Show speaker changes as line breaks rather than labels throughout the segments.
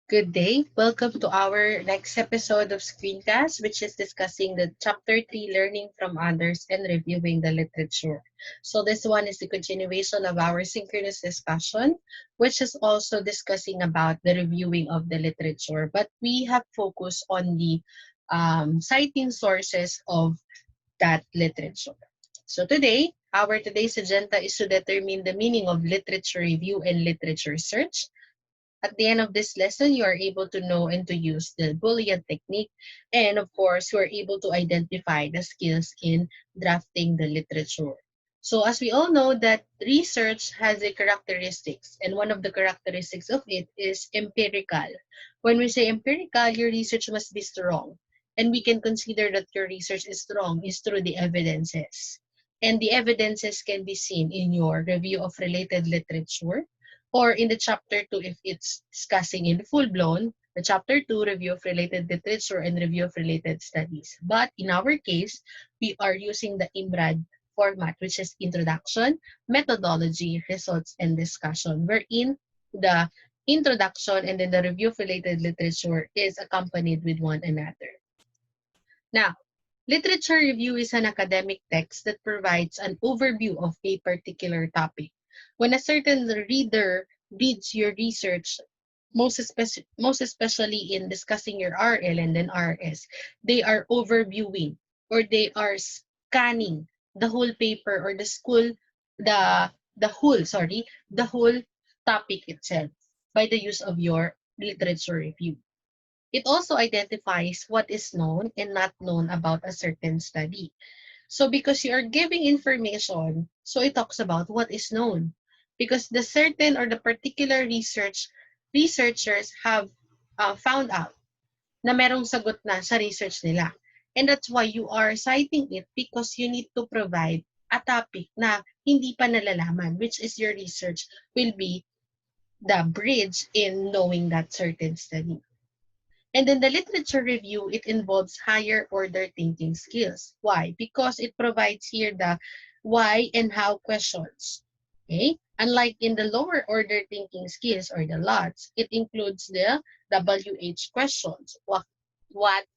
Good day. Welcome to our next episode of Screencast, which is discussing the Chapter 3 Learning from Others and Reviewing the Literature. So, this one is the continuation of our synchronous discussion, which is also discussing about the reviewing of the literature. But we have focused on the citing sources of that literature. So, our today's agenda is to determine the meaning of literature review and literature search. At the end of this lesson, you are able to know and to use the Boolean technique. And of course, you are able to identify the skills in drafting the literature. So as we all know that research has a characteristics, and one of the characteristics of it is empirical. When we say empirical, your research must be strong. And we can consider that your research is strong is through the evidences. And the evidences can be seen in your review of related literature, or in the chapter 2 if it's discussing in full blown, the chapter 2 review of related literature and review of related studies. But in our case, we are using the IMRAD format, which is introduction, methodology, results, and discussion, wherein the introduction and then the review of related literature is accompanied with one another. Now, literature review is an academic text that provides an overview of a particular topic. When a certain reader reads your research, most especially in discussing your RL and then RS, they are overviewing or they are scanning the whole paper or the whole topic itself by the use of your literature review. It also identifies what is known and not known about a certain study. So because you are giving information, so it talks about what is known. Because the certain or the particular researchers have found out na merong sagot na sa research nila. And that's why you are citing it because you need to provide a topic na hindi pa nalalaman, which is your research will be the bridge in knowing that certain study. And then the literature review, it involves higher order thinking skills. Why? Because it provides here the why and how questions. Okay? Unlike in the lower order thinking skills or the LOTS, it includes the WH questions. What,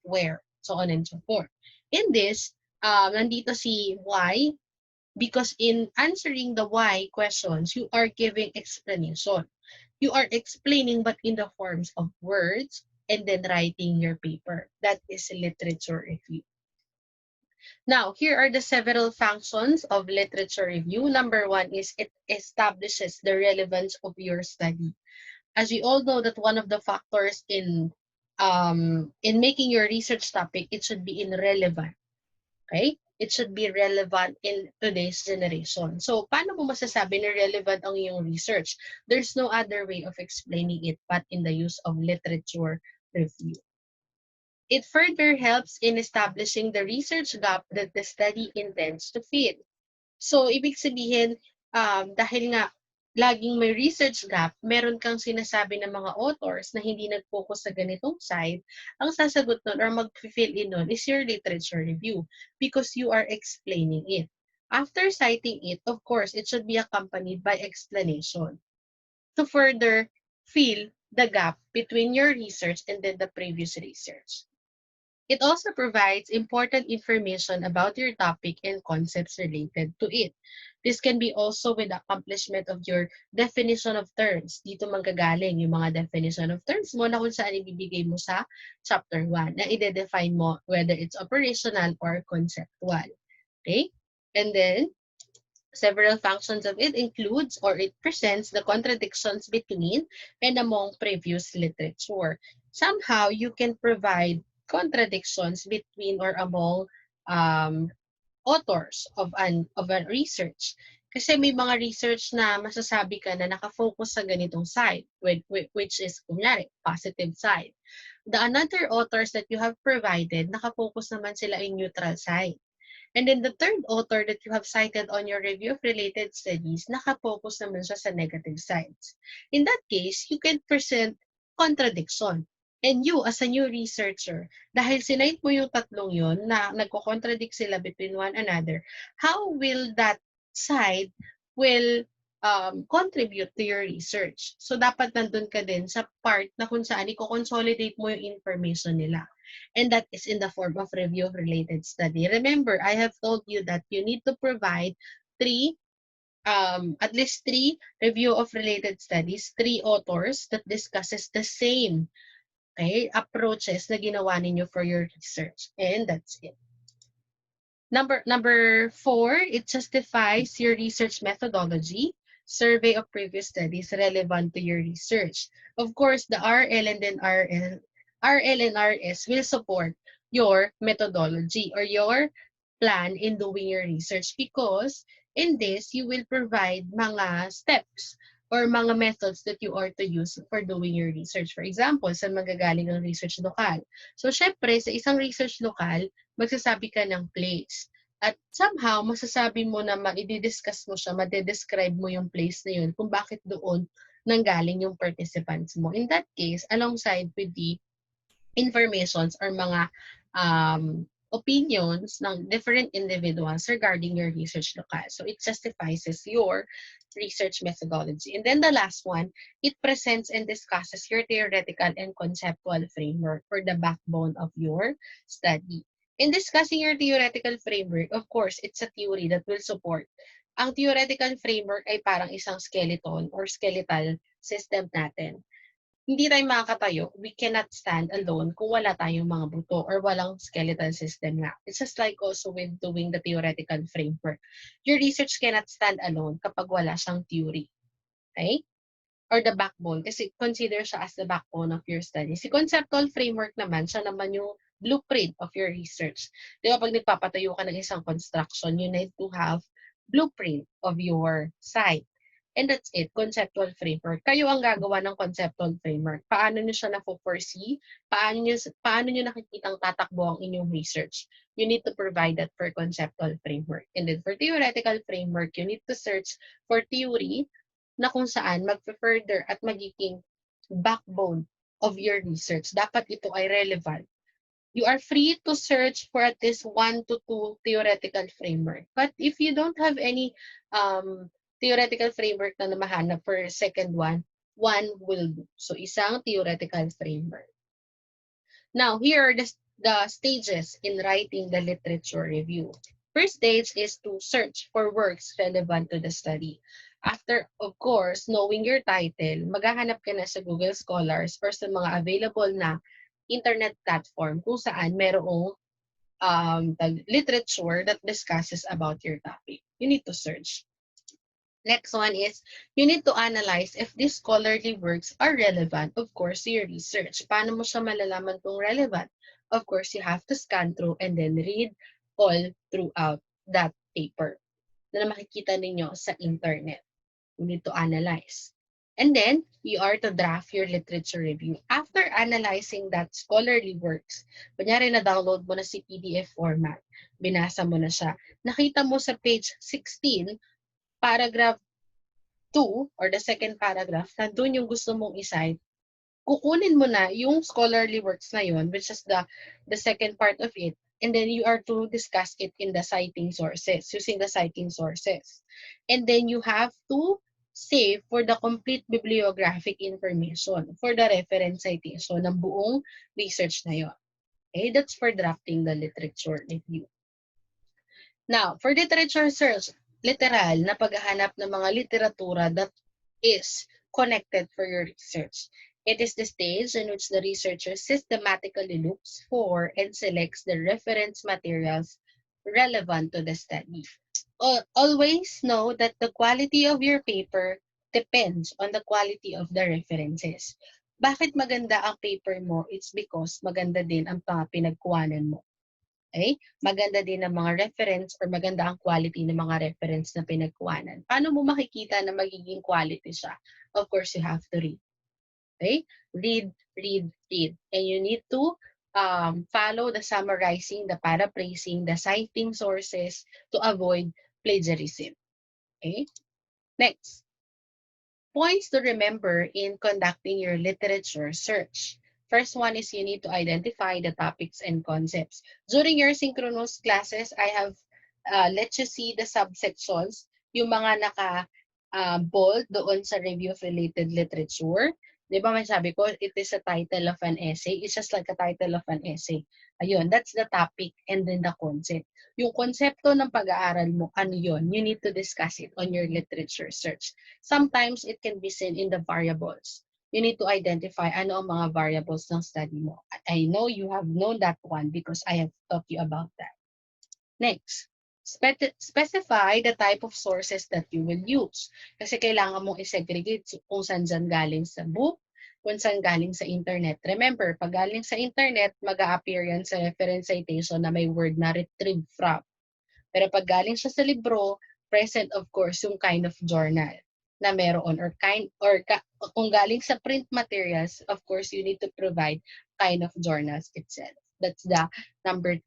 where, so on and so forth. In this, nandito si why, because in answering the why questions, you are giving explanation. You are explaining but in the forms of words and then writing your paper. That is literature review. Now, here are the several functions of literature review. Number one is it establishes the relevance of your study. As we all know that one of the factors in making your research topic, it should be in relevant. Okay? It should be relevant in today's generation. So, paano mo masasabi na relevant ang iyong research? There's no other way of explaining it but in the use of literature review. It further helps in establishing the research gap that the study intends to fill. So, ibig sabihin, dahil nga laging may research gap, meron kang sinasabi ng mga authors na hindi nag-focus sa ganitong side, ang sasagot nun or mag-fill in nun is your literature review because you are explaining it. After citing it, of course, it should be accompanied by explanation to further fill the gap between your research and then the previous research. It also provides important information about your topic and concepts related to it. This can be also with accomplishment of your definition of terms. Dito manggagaling yung mga definition of terms mo na kung saan ibibigay mo sa chapter 1 na ide-define mo whether it's operational or conceptual. Okay? And then, several functions of it includes or it presents the contradictions between and among previous literature. Somehow, you can provide contradictions between or among um, authors of a research. Kasi may mga research na masasabi ka na nakafocus sa ganitong side, which is, kunyari, positive side. The another authors that you have provided, nakafocus naman sila in neutral side. And then the third author that you have cited on your review of related studies, nakafocus naman siya sa negative sides. In that case, you can present contradiction. And you, as a new researcher, dahil sinite mo yung tatlong yun na nagko-contradict sila between one another, how will that side will contribute to your research. So, dapat nandun ka din sa part na kung saan i-consolidate mo yung information nila. And that is in the form of review of related study. Remember, I have told you that you need to provide at least three review of related studies, three authors that discusses the same approaches na ginawa ninyo for your research. And that's it. Number 4, it justifies your research methodology, survey of previous studies relevant to your research. Of course, the RL and then RL and RS will support your methodology or your plan in doing your research because in this, you will provide mga steps or mga methods that you are to use for doing your research. For example, saan magagaling ang research lokal? So, syempre, sa isang research lokal, magsasabi ka ng place. At somehow, masasabi mo na i-discuss mo siya, ma-describe mo yung place na yun kung bakit doon nanggaling yung participants mo. In that case, alongside with the informations or mga opinions ng different individuals regarding your research lokal. So it justifies your research methodology. And then the last one, it presents and discusses your theoretical and conceptual framework for the backbone of your study. In discussing your theoretical framework, of course, it's a theory that will support. Ang theoretical framework ay parang isang skeleton or skeletal system natin. Hindi tayo makakatayo, we cannot stand alone kung wala tayong mga buto or walang skeletal system nga. It's just like also with doing the theoretical framework. Your research cannot stand alone kapag wala siyang theory. Okay? Or the backbone. Kasi consider siya as the backbone of your study. Si conceptual framework naman, siya naman yung blueprint of your research. Di ba pag nagpapatayo ka ng isang construction, you need to have blueprint of your site. And that's it, conceptual framework. Kayo ang gagawa ng conceptual framework. Paano nyo siya na-foresee? Paano nyo nakikitang tatakbo ang inyong research? You need to provide that for conceptual framework. And then for theoretical framework, you need to search for theory na kung saan mag-further at magiging backbone of your research. Dapat ito ay relevant. You are free to search for at least 1 to 2 theoretical framework. But if you don't have any theoretical framework na mahanap for second one will do. So, isang theoretical framework. Now, here are the stages in writing the literature review. First stage is to search for works relevant to the study. After, of course, knowing your title, maghahanap ka na sa Google Scholars or sa mga available na internet platform kung saan merong literature that discusses about your topic. You need to search. Next one is, you need to analyze if these scholarly works are relevant, of course, to your research. Paano mo siya malalaman kung relevant? Of course, you have to scan through and then read all throughout that paper na makikita ninyo sa internet. You need to analyze. And then, you are to draft your literature review. After analyzing that scholarly works, kunyari na-download mo na si PDF format, binasa mo na siya, nakita mo sa page 16, paragraph 2, or the second paragraph, nandun yung gusto mong isite, kukunin mo na yung scholarly works na yun, which is the second part of it, and then you are to discuss it in the citing sources, using the citing sources. And then you have to save for the complete bibliographic information for the reference citation ng buong research na yun. Okay, that's for drafting the literature review. Now, for literature search, literal na paghahanap ng mga literatura that is connected for your research. It is the stage in which the researcher systematically looks for and selects the reference materials relevant to the study. Always know that the quality of your paper depends on the quality of the references. Bakit maganda ang paper mo? It's because maganda din ang pinagkuhanan mo. Okay? Maganda din ang mga reference or maganda ang quality ng mga reference na pinagkuhanan. Paano mo makikita na magiging quality siya? Of course, you have to read. Okay? Read. And you need to follow the summarizing, the paraphrasing, the citing sources to avoid plagiarism. Okay? Next. Points to remember in conducting your literature search. First one is you need to identify the topics and concepts. During your synchronous classes, I have let you see the subsections, yung mga bold doon sa review of related literature. Di ba may sabi ko, it is a title of an essay. It's just like a title of an essay. Ayun, that's the topic and then the concept. Yung konsepto ng pag-aaral mo, ano yun? You need to discuss it on your literature search. Sometimes it can be seen in the variables. You need to identify ano ang mga variables ng study mo. I know you have known that one because I have taught you about that. Next, specify the type of sources that you will use. Kasi kailangan mong i-segregate kung saan dyan galing sa book, kung saan galing sa internet. Remember, pag galing sa internet, mag-a-appear yan sa reference citation na may word na retrieve from. Pero pag galing siya sa libro, present of course yung kind of journal na meron kung galing sa print materials, of course you need to provide kind of journals itself. That's the number 2.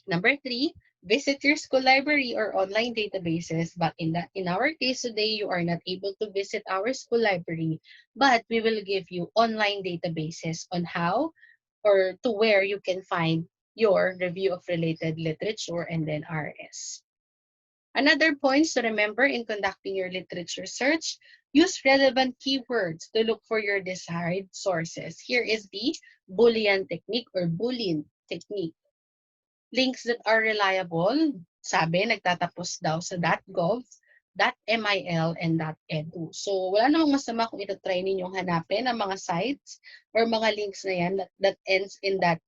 Number 3, visit your school library or online databases. But in our case today, you are not able to visit our school library, but we will give you online databases on how or to where you can find your review of related literature and then RS. Another points to remember in conducting your literature search, use relevant keywords to look for your desired sources. Here is the Boolean technique or Boolean technique. Links that are reliable, sabi, nagtatapos daw sa .gov, .mil, and .edu. So, wala namang masama kung ito-try ninyong hanapin ang mga sites or mga links na yan that ends in that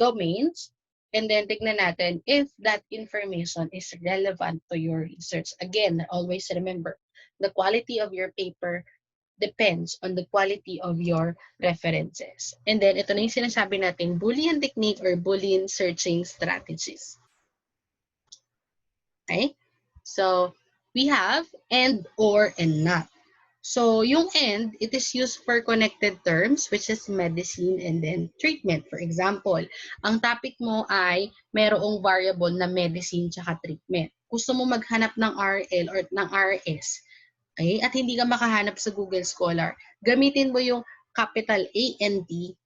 domains. And then, tignan natin if that information is relevant to your research. Again, always remember, the quality of your paper depends on the quality of your references. And then, ito na yung sinasabi natin, Boolean technique or Boolean searching strategies. Okay? So, we have and, or, and not. So, yung and, it is used for connected terms, which is medicine and then treatment. For example, ang topic mo ay merong variable na medicine tsaka treatment. Gusto mo maghanap ng RL or ng RS, okay? At hindi ka makahanap sa Google Scholar, gamitin mo yung capital A and D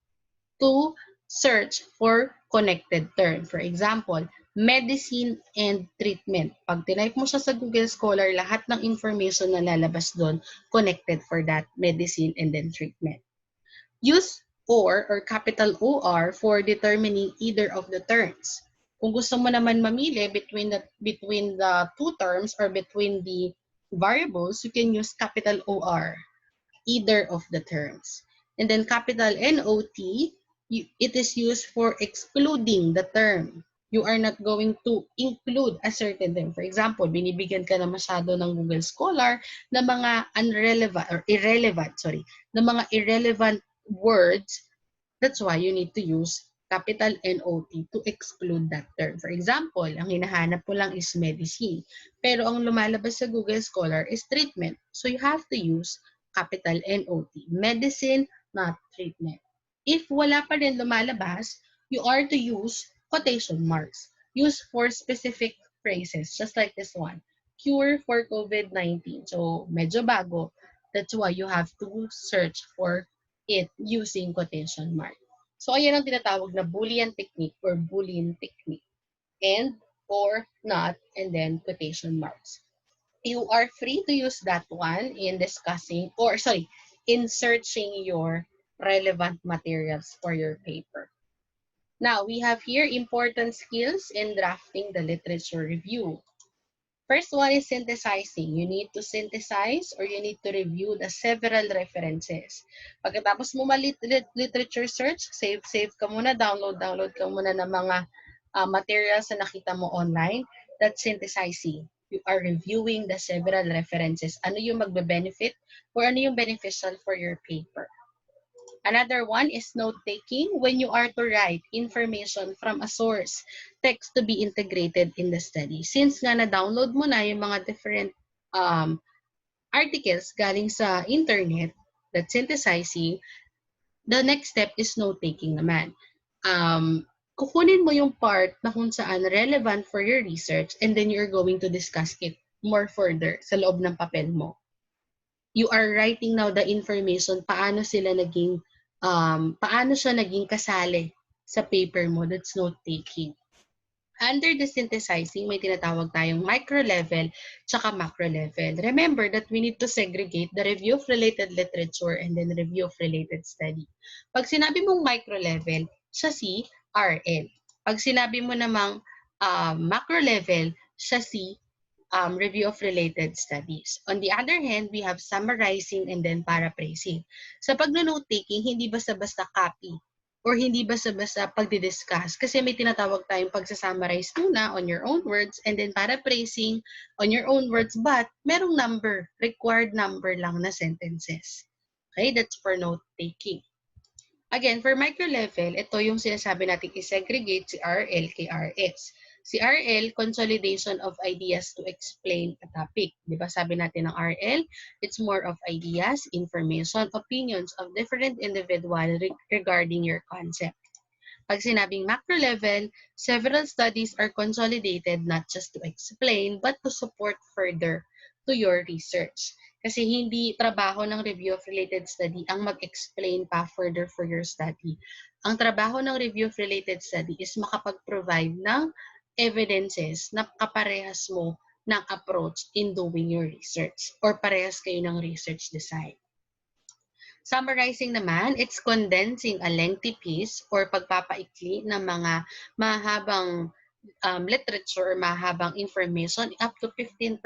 to search for connected term. For example, medicine and treatment. Pag tinype mo siya sa Google Scholar, lahat ng information na lalabas doon connected for that medicine and then treatment. Use or capital OR for determining either of the terms. Kung gusto mo naman mamili between the two terms or between the variables, you can use capital OR, either of the terms. And then capital NOT, it is used for excluding the term. You are not going to include a certain term. For example, binibigyan ka na masyado ng Google Scholar na mga irrelevant words. That's why you need to use capital NOT to exclude that term. For example, ang hinahanap mo lang is medicine. Pero ang lumalabas sa Google Scholar is treatment. So you have to use capital NOT. Medicine, not treatment. If wala pa rin lumalabas, you are to use quotation marks. Use for specific phrases, just like this one. Cure for COVID-19. So, medyo bago. That's why you have to search for it using quotation mark. So, ayan ang tinatawag na Boolean technique or Boolean technique. And, or, not, and then quotation marks. You are free to use that one in discussing, in searching your relevant materials for your paper. Now, we have here important skills in drafting the literature review. First one is synthesizing. You need to synthesize or you need to review the several references. Pagkatapos mo literature search, save ka muna, download ka muna ng mga materials na nakita mo online. That's synthesizing. You are reviewing the several references. Ano yung magbe-benefit or ano yung beneficial for your paper. Another one is note-taking when you are to write information from a source, text to be integrated in the study. Since nga na-download mo na yung mga different articles galing sa internet, that's synthesizing, the next step is note-taking naman. Kukunin mo yung part na kung saan relevant for your research and then you're going to discuss it more further sa loob ng papel mo. You are writing now the information, paano siya naging kasali sa paper mo. That's note-taking. Under the synthesizing, may tinatawag tayong micro level tsaka macro level. Remember that we need to segregate the review of related literature and then review of related study. Pag sinabi mong micro level, siya si RL. Pag sinabi mo namang macro level, siya si review of related studies. On the other hand, we have summarizing and then paraphrasing. Sa pag-note-taking, hindi basta-basta copy or hindi basta-basta pagdi-discuss kasi may tinatawag tayong pagsa-summarize muna on your own words and then paraphrasing on your own words but merong number, required number lang na sentences. Okay, that's for note-taking. Again, for micro level, ito yung sinasabi natin i-segregate si RL kay RS. Si RL, consolidation of ideas to explain a topic. Di ba sabi natin ng RL, it's more of ideas, information, opinions of different individual regarding your concept. Pag sinabing macro level, several studies are consolidated not just to explain but to support further to your research. Kasi hindi trabaho ng review of related study ang mag-explain pa further for your study. Ang trabaho ng review of related study is makapag-provide ng evidences na kaparehas mo ng approach in doing your research or parehas kayo ng research design. Summarizing naman, it's condensing a lengthy piece or pagpapaikli ng mga mahabang literature or mahabang information up to 15%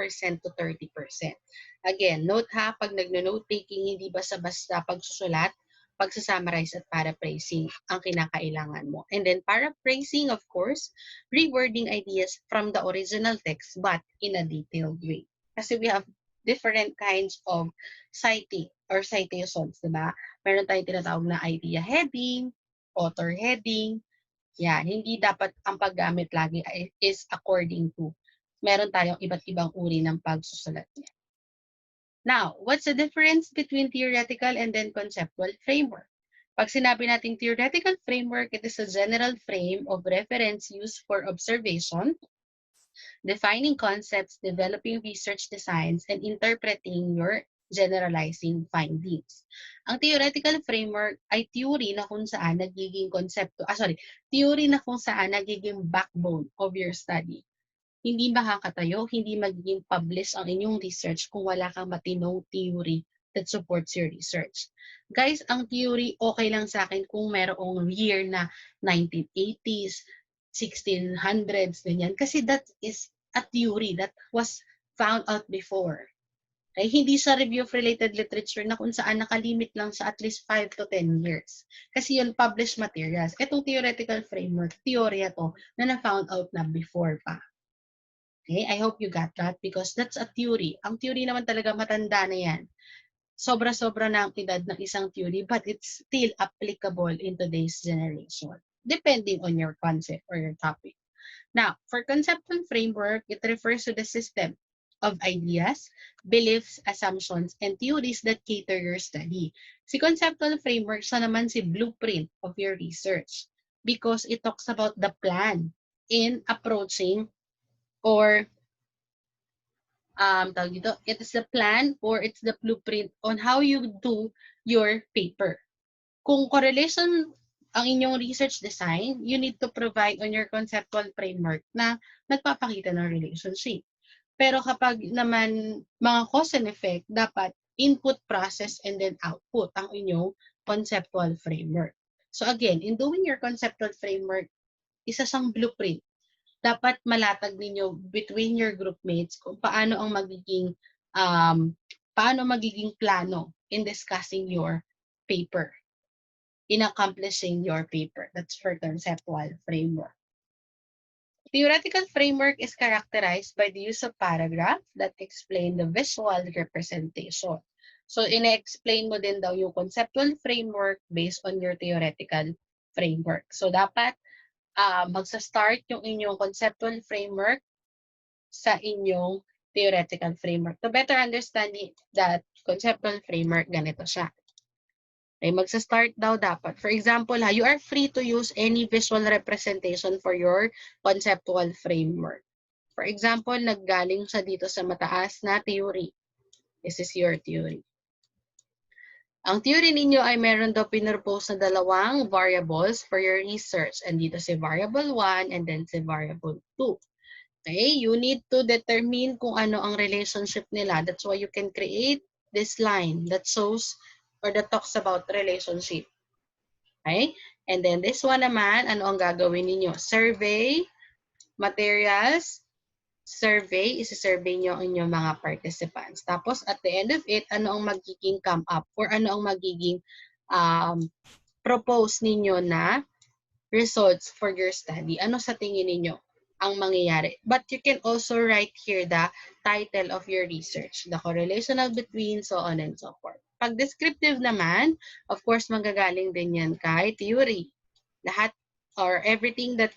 to 30%. Again, note ha, pag nagno-note taking, hindi basta-basta pagsusulat, pagsusummarize at paraphrasing ang kinakailangan mo. And then paraphrasing, of course, rewording ideas from the original text but in a detailed way. Kasi we have different kinds of citing or citations, diba? Meron tayong tinatawag na idea heading, author heading. Yan, hindi dapat ang paggamit lagi is according to. Meron tayong iba't ibang uri ng pagsusulat niya. Now, what's the difference between theoretical and then conceptual framework? Pag sinabi nating theoretical framework, it is a general frame of reference used for observation, defining concepts, developing research designs, and interpreting your generalizing findings. Ang theoretical framework ay theory na kung saan nagiging theory na kung saan nagiging backbone of your study. Hindi makakatayo, hindi magiging publish ang inyong research kung wala kang matinong theory that supports your research. Guys, ang theory okay lang sa akin kung merong year na 1980s, 1600s, ganyan. Kasi that is a theory that was found out before. Okay? Hindi sa review of related literature na kung saan nakalimit lang sa at least 5 to 10 years. Kasi yun, published materials. Itong theoretical framework, teorya to na na-found out na before pa. Okay, I hope you got that because that's a theory. Ang theory naman talaga matanda na yan. Sobra-sobra na ang edad ng isang theory but it's still applicable in today's generation depending on your concept or your topic. Now, for conceptual framework, it refers to the system of ideas, beliefs, assumptions, and theories that cater your study. Si conceptual framework, siya naman si blueprint of your research because it talks about the plan in approaching or tawag dito, it is the plan or it's the blueprint on how you do your paper. Kung correlation ang inyong research design, you need to provide on your conceptual framework na nagpapakita ng relationship. Pero kapag naman mga cause and effect, dapat input, process, and then output ang inyong conceptual framework. So again, in doing your conceptual framework, isa siyang blueprint. Dapat malatag ninyo between your group mates kung paano ang magiging plano in discussing your paper, in accomplishing your paper. That's for conceptual framework. Theoretical framework is characterized by the use of paragraph that explain the visual representation. So, ina-explain mo din daw yung conceptual framework based on your theoretical framework. So, dapat magsa-start yung inyong conceptual framework sa inyong theoretical framework. To better understand that conceptual framework, ganito siya. Okay, magsa-start daw dapat. For example, you are free to use any visual representation for your conceptual framework. For example, naggaling siya dito sa mataas na theory. This is your theory. Ang theory ninyo ay meron daw pinropose na dalawang variables for your research. And dito si variable 1 and then si variable 2. Okay, you need to determine kung ano ang relationship nila. That's why you can create this line that shows or that talks about relationship. Okay? And then this one naman, ano ang gagawin ninyo? Survey, materials, survey, isi-survey nyo ang inyong mga participants. Tapos at the end of it, ano ang magiging come up or ano ang magiging propose ninyo na results for your study. Ano sa tingin ninyo ang mangyayari? But you can also write here the title of your research, the correlational between, so on and so forth. Pag descriptive naman, of course, manggagaling din yan kay theory. Lahat or everything that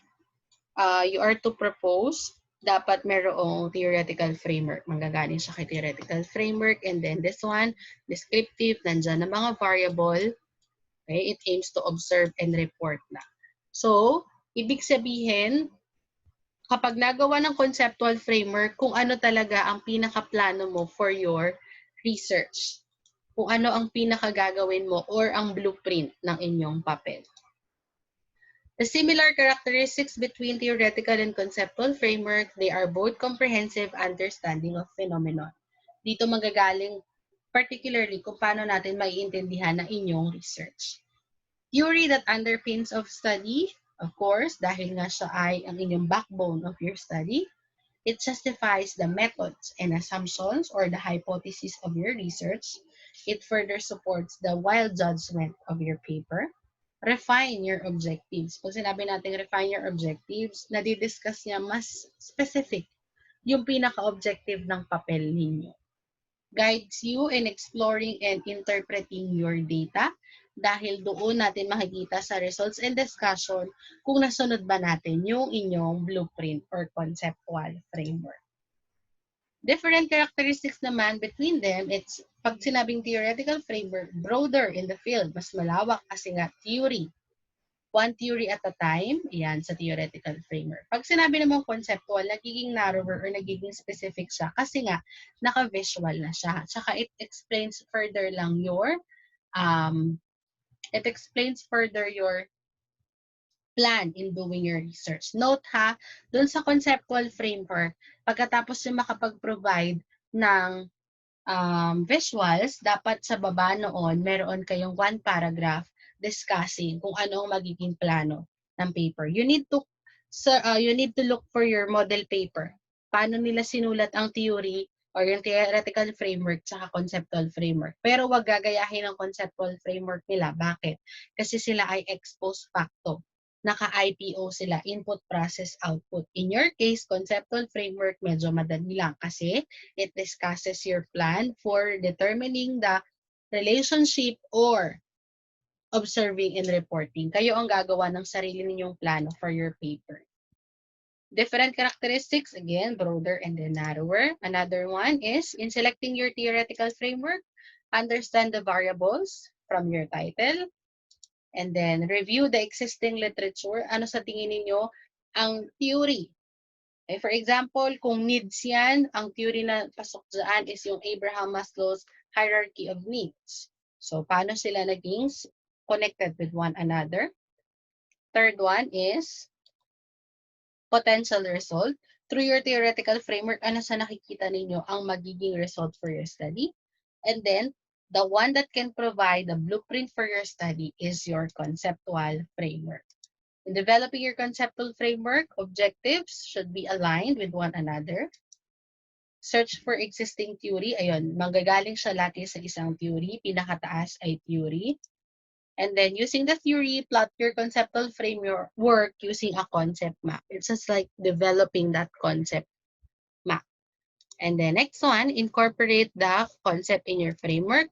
you are to propose, dapat merong theoretical framework. Manggagaling siya kay theoretical framework. And then this one, descriptive, nandyan na mga variable. Okay, it aims to observe and report na. So, ibig sabihin, kapag nagawa ng conceptual framework, kung ano talaga ang pinakaplano mo for your research. Kung ano ang pinakagagawin mo or ang blueprint ng inyong papel. The similar characteristics between theoretical and conceptual framework, they are both comprehensive understanding of phenomenon. Dito magagaling particularly kung paano natin maiintindihan ang inyong research. Theory that underpins of study, of course, dahil nga siya ay ang inyong backbone of your study. It justifies the methods and assumptions or the hypothesis of your research. It further supports the wild judgment of your paper. Refine your objectives. Pag sinabi natin refine your objectives, nadidiscuss niya mas specific yung pinaka-objective ng papel ninyo. Guides you in exploring and interpreting your data dahil doon natin makikita sa results and discussion kung nasunod ba natin yung inyong blueprint or conceptual framework. Different characteristics naman between them, it's pag sinabing theoretical framework, broader in the field, mas malawak kasi nga theory. One theory at a time, yan sa theoretical framework. Pag sinabi naman conceptual, nagiging narrower or nagiging specific siya kasi nga naka-visual na siya. Tsaka it explains further lang your plan in doing your research. Note ha, dun sa conceptual framework, pagkatapos yung makapag-provide ng visuals, dapat sa baba noon, meron kayong one paragraph discussing kung ano ang magiging plano ng paper. You need to look for your model paper. Paano nila sinulat ang theory or yung theoretical framework saka conceptual framework. Pero wag gagayahin ang conceptual framework nila. Bakit? Kasi sila ay ex post facto. Naka-IPO sila, input, process, output. In your case, conceptual framework medyo madali lang kasi it discusses your plan for determining the relationship or observing and reporting. Kayo ang gagawa ng sarili ninyong plano for your paper. Different characteristics, again, broader and then narrower. Another one is, in selecting your theoretical framework, understand the variables from your title, and then review the existing literature. Ano sa tingin ninyo ang theory? Okay, for example, kung needs yan, ang theory na pasok dyan is yung Abraham Maslow's hierarchy of needs. So, paano sila naging connected with one another? Third one is potential result. Through your theoretical framework, ano sa nakikita ninyo ang magiging result for your study? And then, the one that can provide the blueprint for your study is your conceptual framework. In developing your conceptual framework, objectives should be aligned with one another. Search for existing theory. Ayun, manggagaling siya lagi sa isang theory. Pinakataas ay theory. And then using the theory, plot your conceptual framework using a concept map. It's just like developing that concept map. And then next one, incorporate the concept in your framework.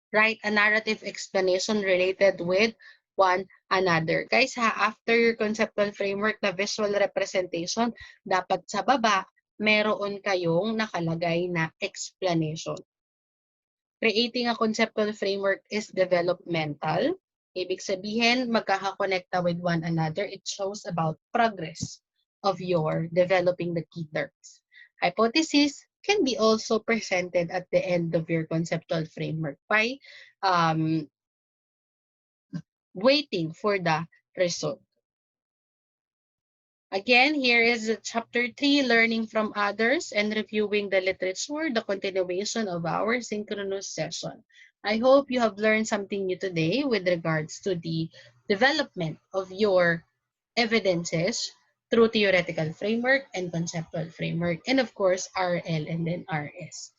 Write a narrative explanation related with one another. Guys, after your conceptual framework, the visual representation, dapat sa baba, meron kayong nakalagay na explanation. Creating a conceptual framework is developmental. Ibig sabihin, magkakakonekta with one another. It shows about progress of your developing the key terms. Hypothesis, can be also presented at the end of your conceptual framework by um, waiting for the result. Again, here is chapter 3, learning from others and reviewing the literature, the continuation of our synchronous session. I hope you have learned something new today with regards to the development of your evidences through theoretical framework and conceptual framework, and of course, RL and then RS.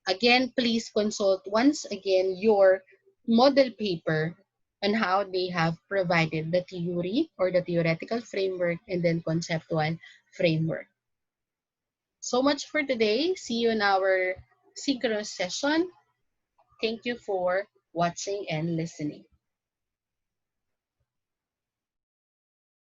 Again, please consult once again your model paper on how they have provided the theory or the theoretical framework and then conceptual framework. So much for today. See you in our synchronous session. Thank you for watching and listening.